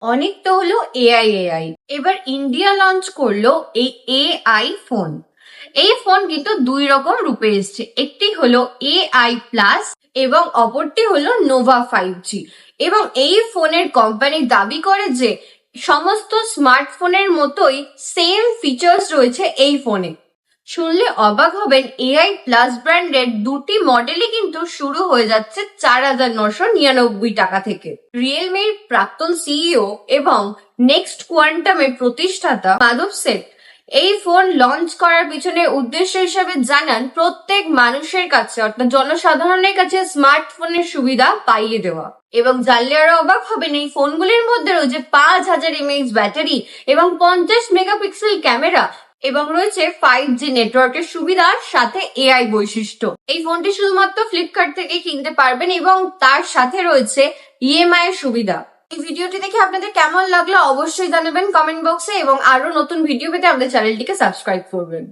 অনেক তো হলো এআই। এবার ইন্ডিয়া লঞ্চ করলো এই এআই ফোন। এই ফোন কিন্তু দুই রকম রূপে এসছে, একটি হলো এআই প্লাস এবং অপরটি হলো নোভা 5G। এবং এই ফোনের কোম্পানি দাবি করে যে সমস্ত স্মার্টফোনের মতোই সেম ফিচার্স রয়েছে এই ফোনে। শুনলে অবাক হবেন, এআই প্লাস ব্র্যান্ডের দুটি মডেলই কিন্তু শুরু হয়ে যাচ্ছে 4,999 টাকা থেকে। রিয়েলমির প্রাক্তন সিইও এবং নেক্সট কোয়ান্টামের প্রতিষ্ঠাতা মাধব সেঠ এই ফোন লঞ্চ করার পিছনে উদ্দেশ্য হিসেবে জানান প্রত্যেক মানুষের কাছে অর্থাৎ জনসাধারণের কাছে স্মার্টফোনের সুবিধা পাইয়ে দেওয়া। এবং জানলে আরো অবাক হবেন, এই ফোনগুলির মধ্যে রয়েছে 5,000 mAh ব্যাটারি এবং 50 মেগাপিক্সেল ক্যামেরা এবং রয়েছে 5G নেটওয়ার্কের সুবিধার সাথে এআই বৈশিষ্ট্য। এই ফোনটি শুধুমাত্র ফ্লিপকার্ট থেকে কিনতে পারবেন এবং তার সাথে রয়েছে ইএমআই এর সুবিধা। এই ভিডিওটি দেখে আপনাদের কেমন লাগলো অবশ্যই জানাবেন কমেন্ট বক্সে এবং আরো নতুন ভিডিও পেতে আমাদের চ্যানেলটিকে সাবস্ক্রাইব করবেন।